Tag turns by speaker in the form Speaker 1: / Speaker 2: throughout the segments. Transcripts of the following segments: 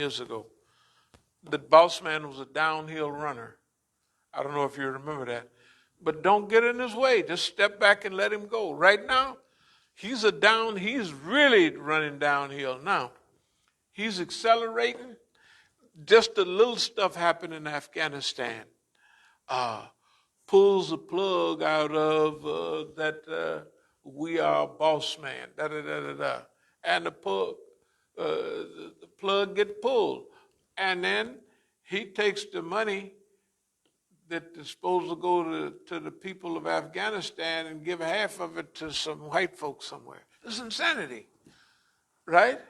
Speaker 1: years ago. The boss man was a downhill runner. I don't know if you remember that. But don't get in his way. Just step back and let him go. Right now, he's really running downhill now. He's accelerating. Just a little stuff happened in Afghanistan. Pulls the plug out of that we are boss man, da-da-da-da-da. And the plug get pulled. And then he takes the money that is supposed to go to the people of Afghanistan and give half of it to some white folks somewhere. It's insanity, right?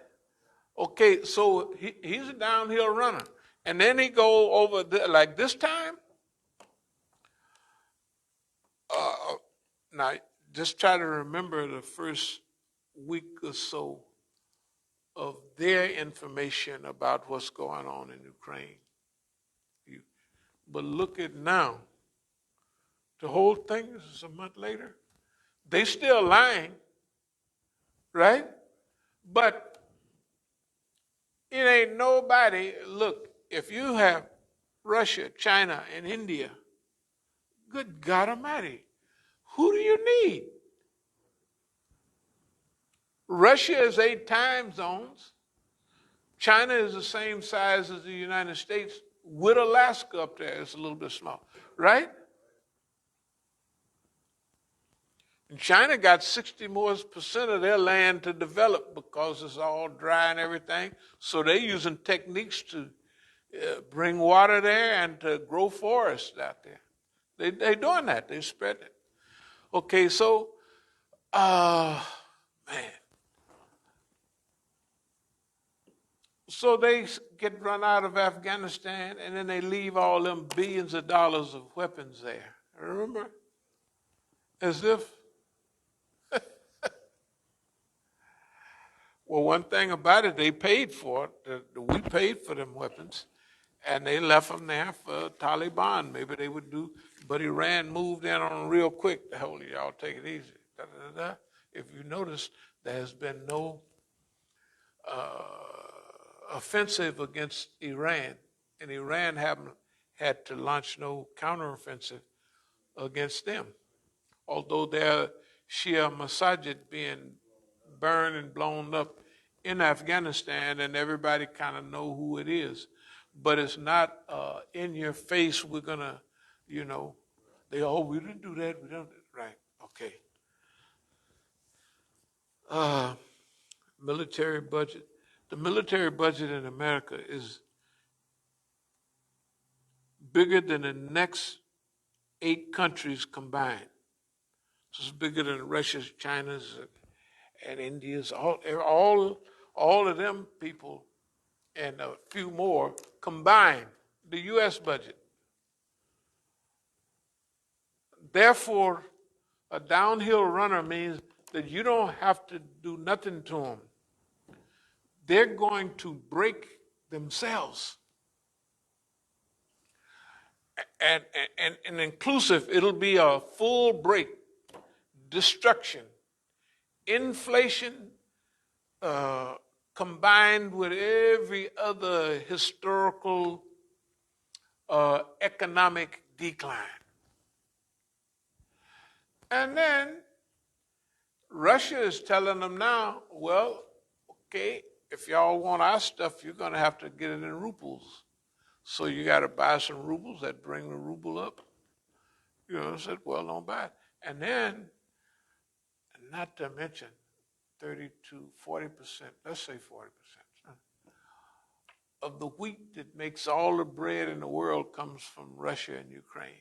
Speaker 1: Okay, so he's a downhill runner. And then he go over like this time. Now, just try to remember the first week or so of their information about what's going on in Ukraine. But look at now. The whole thing is a month later. They still lying, right? But it ain't nobody. Look, if you have Russia, China, and India, good God Almighty, who do you need? Russia is 8 time zones. China is the same size as the United States with Alaska up there. It's a little bit small, right? And China got 60% more of their land to develop because it's all dry and everything. So they're using techniques to bring water there and to grow forests out there. They're doing that. They're spreading it. Okay, so, man. So they get run out of Afghanistan, and then they leave all them billions of dollars of weapons there. Remember? As if. Well, one thing about it, they paid for it. We paid for them weapons, and they left them there for Taliban. Maybe they would do, but Iran moved in on them real quick. The hell, y'all take it easy. Da, da, da, da. If you notice, there has been no offensive against Iran, and Iran haven't had to launch no counteroffensive against them. Although their Shia Masjid being burned and blown up in Afghanistan, and everybody kind of know who it is. But it's not in your face, we're going to, we didn't do that, we don't, right, okay. Military budget. The military budget in America is bigger than the next 8 countries combined. So it's bigger than Russia's, China's, and India's, all of them people and a few more combined, the U.S. budget. Therefore, a downhill runner means that you don't have to do nothing to them. They're going to break themselves. And inclusive, it'll be a full break, destruction, inflation, combined with every other historical economic decline. And then Russia is telling them now, well, okay, if y'all want our stuff, you're going to have to get it in rubles. So you got to buy some rubles that bring the ruble up. I said, well, don't buy it. And then, not to mention, 30 to 40%, let's say 40%, of the wheat that makes all the bread in the world comes from Russia and Ukraine.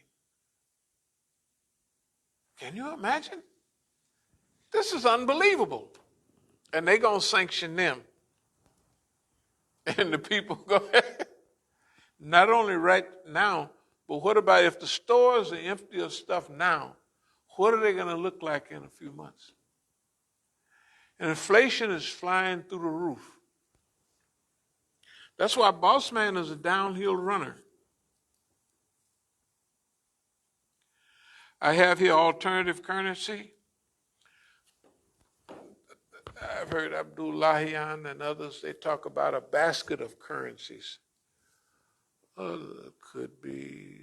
Speaker 1: Can you imagine? This is unbelievable. And they're going to sanction them. And the people go, not only right now, but what about if the stores are empty of stuff now? What are they going to look like in a few months? And inflation is flying through the roof. That's why boss man is a downhill runner. I have here alternative currency. I've heard Abdullahian and others, they talk about a basket of currencies. It could be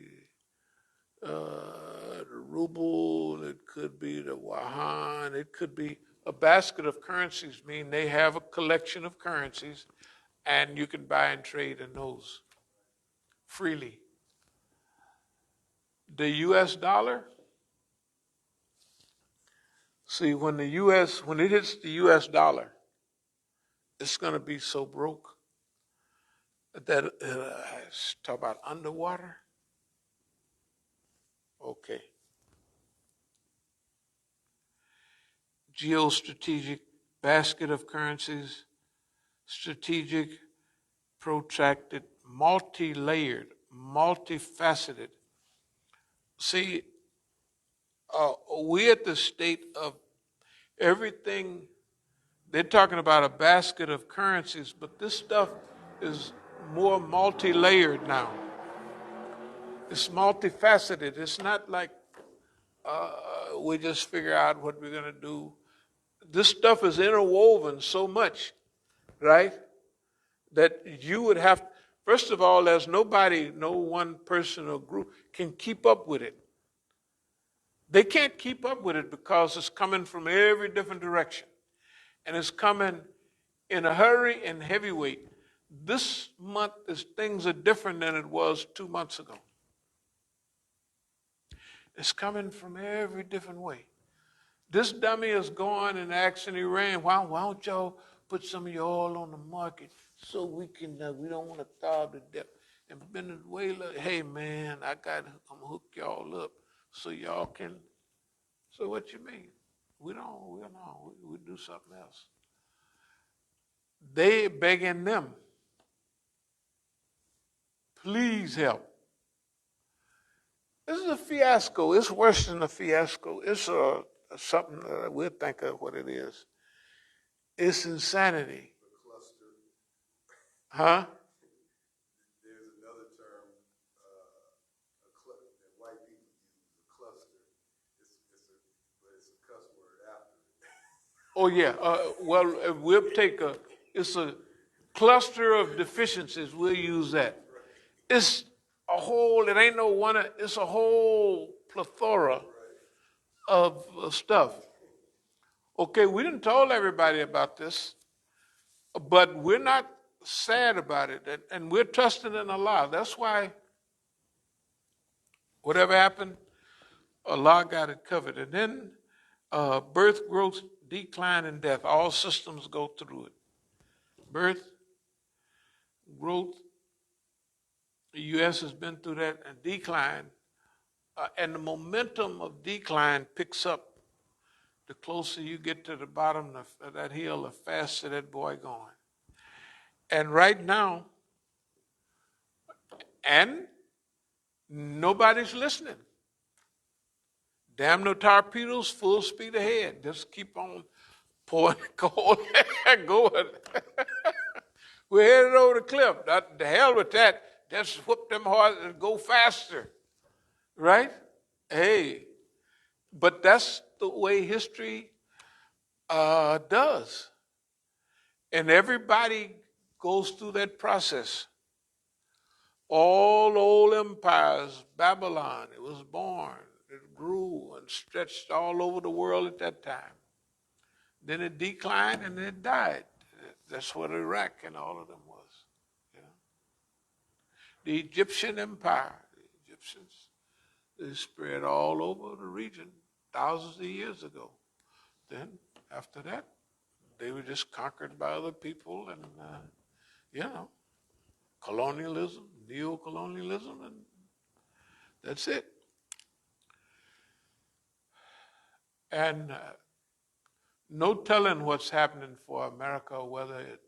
Speaker 1: the ruble, it could be the wahan, it could be a basket of currencies, mean they have a collection of currencies and you can buy and trade in those freely. The US dollar, see, when it hits the US dollar, it's going to be so broke that talk about underwater. Okay. Geostrategic basket of currencies, strategic, protracted, multi-layered, multifaceted. See, we're at the state of everything. They're talking about a basket of currencies, but this stuff is more multi-layered now. It's multifaceted. It's not like we just figure out what we're going to do. This stuff is interwoven so much, right, that you would have, first of all, there's nobody, no one person or group can keep up with it. They can't keep up with it because it's coming from every different direction. And it's coming in a hurry and heavyweight. This month, things are different than it was 2 months ago. It's coming from every different way. This dummy is going and asking Iran, why don't y'all put some of your oil on the market so we don't want to starve to death. And Venezuela, hey man, I'm gonna hook y'all up so y'all can. So what you mean? We do something else. They begging them, please help. This is a fiasco. It's worse than a fiasco. It's something that we'll think of what it is. It's insanity. Huh?
Speaker 2: There's another term that white people use, a cluster. It's a cuss word after it.
Speaker 1: Oh yeah. It's a cluster of deficiencies. We'll use that. It's a whole. It ain't no one. It's a whole plethora of stuff. Okay, we didn't tell everybody about this, but we're not sad about it, and we're trusting in Allah. That's why whatever happened, Allah got it covered. And then birth, growth, decline, and death. All systems go through it. Birth, growth. The U.S. has been through that, and decline. And the momentum of decline picks up. The closer you get to the bottom of that hill, the faster that boy going. And right now, and nobody's listening. Damn no torpedoes, full speed ahead. Just keep on pouring coal and going. We're headed over the cliff. The hell with that. Just whoop them hard and go faster. Right? Hey. But that's the way history does. And everybody goes through that process. All old empires, Babylon, it was born, it grew and stretched all over the world at that time. Then it declined and it died. That's what Iraq and all of them was. You know? The Egyptian empire, the Egyptians, they spread all over the region thousands of years ago. Then after that, they were just conquered by other people and, colonialism, neo-colonialism, and that's it. And no telling what's happening for America, whether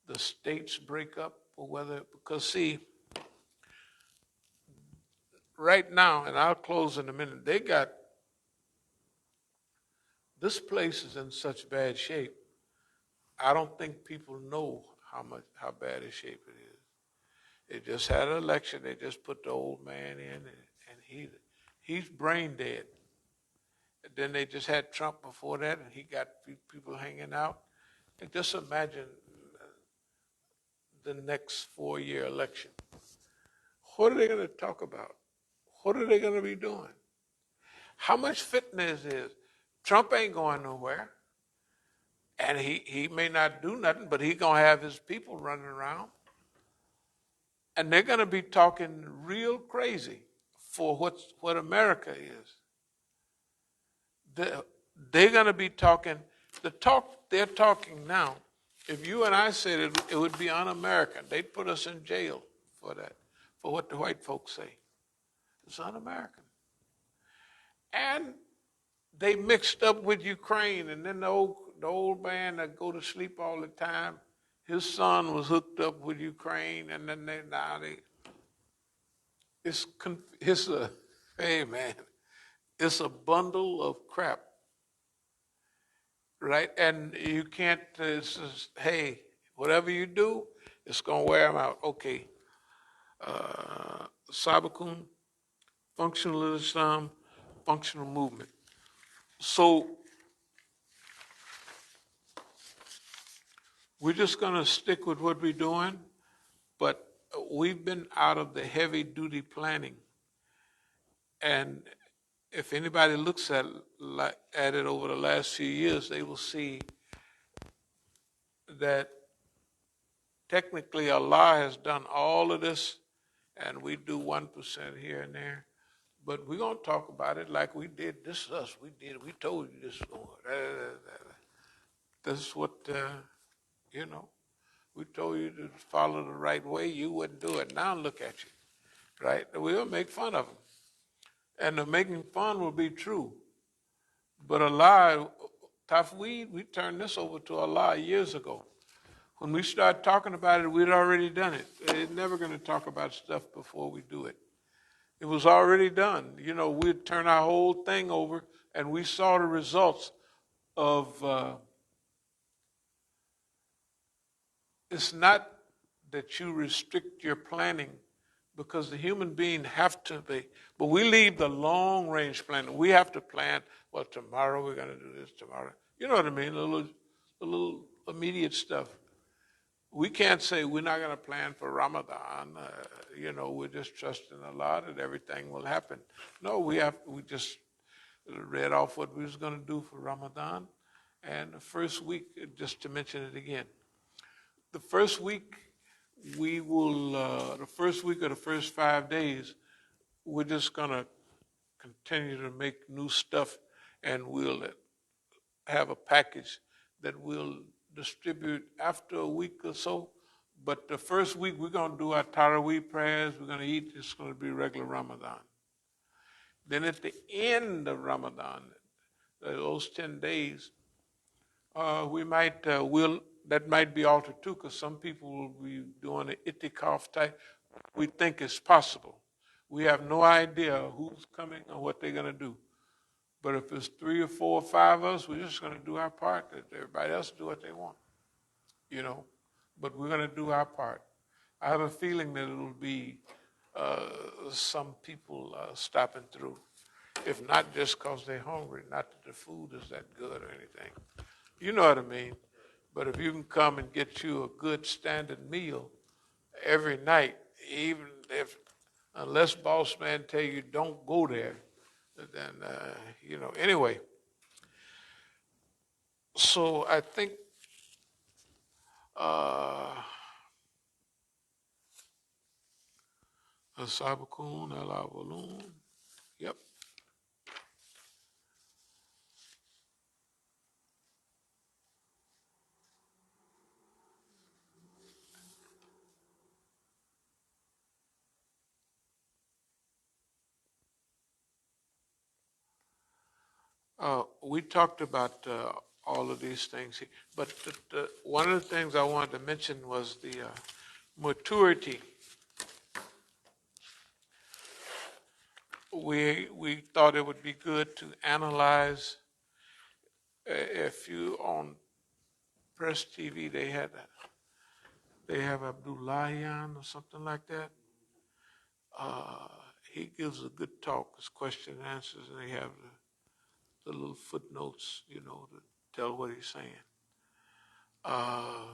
Speaker 1: the states break up or because see, right now, and I'll close in a minute, this place is in such bad shape. I don't think people know how bad a shape it is. They just had an election. They just put the old man in, and he's brain dead. And then they just had Trump before that, and he got people hanging out. Just imagine the next 4-year election. What are they going to talk about? What are they going to be doing? How much fitness is? Trump ain't going nowhere. And he may not do nothing, but he's going to have his people running around. And they're going to be talking real crazy for what America is. They're going to be talking, the talk they're talking now, if you and I said it, it would be un-American. They'd put us in jail for that, for what the white folks say. It's un-American. And they mixed up with Ukraine, and then the old man that go to sleep all the time, his son was hooked up with Ukraine, and then hey man, it's a bundle of crap, right? And you can't, it's just, hey, whatever you do, it's going to wear them out. Okay. Sabiqun, functional Islam, functional movement. So we're just going to stick with what we're doing, but we've been out of the heavy duty planning. And if anybody looks at it over the last few years, they will see that technically Allah has done all of this, and we do 1% here and there. But we're going to talk about it like we did. This is us. We did it. We told you this was going. This is what, we told you to follow the right way. You wouldn't do it. Now look at you, right? We'll make fun of them. And the making fun will be true. But Allah, Tafweed, we turned this over to Allah years ago. When we started talking about it, we'd already done it. They're never going to talk about stuff before we do it. It was already done. We'd turn our whole thing over, and we saw the results of, it's not that you restrict your planning, because the human being have to be, but we leave the long range planning. We have to plan, well, tomorrow we're going to do this, tomorrow. You know what I mean? The little immediate stuff. We can't say we're not going to plan for Ramadan. We're just trusting Allah that everything will happen. No, we just read off what we was going to do for Ramadan. And the first week, just to mention it again, the first week we will, the first week or the first 5 days, we're just going to continue to make new stuff, and we'll have a package that we'll distribute after a week or so. But the first week, we're going to do our Taraweeh prayers. We're going to eat. It's going to be regular Ramadan. Then at the end of Ramadan, those 10 days, we might, that might be altered too, because some people will be doing an itikaf type. We think it's possible. We have no idea who's coming or what they're going to do. But if it's 3 or 4 or 5 of us, we're just going to do our part. Let everybody else do what they want, But we're going to do our part. I have a feeling that it'll be some people stopping through. If not just because they're hungry, not that the food is that good or anything. You know what I mean? But if you can come and get you a good standard meal every night, even unless boss man tell you don't go there, then, anyway. So I think As-Sabiqun, al-Awwalun. Yep. We talked about all of these things, but one of the things I wanted to mention was the maturity. We thought it would be good to analyze. If you on Press TV, they have Abdullahian or something like that. He gives a good talk. It's question and answers, and they have the little footnotes, to tell what he's saying. I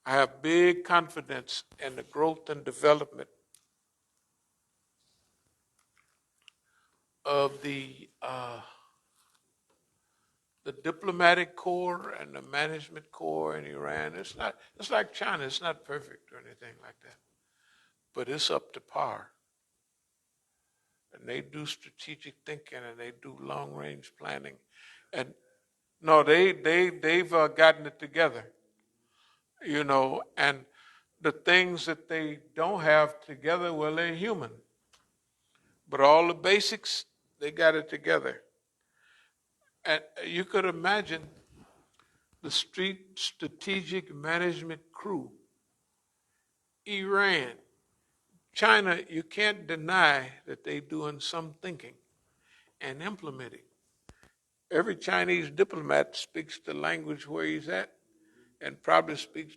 Speaker 1: have big confidence in the growth and development of the diplomatic corps and the management corps in Iran. It's like China. It's not perfect or anything like that, but it's up to par. And they do strategic thinking and they do long range planning. And no, they've gotten it together, and the things that they don't have together, well, they're human. But all the basics, they got it together. And you could imagine the street strategic management crew, Iran, China, you can't deny that they're doing some thinking and implementing. Every Chinese diplomat speaks the language where he's at and probably speaks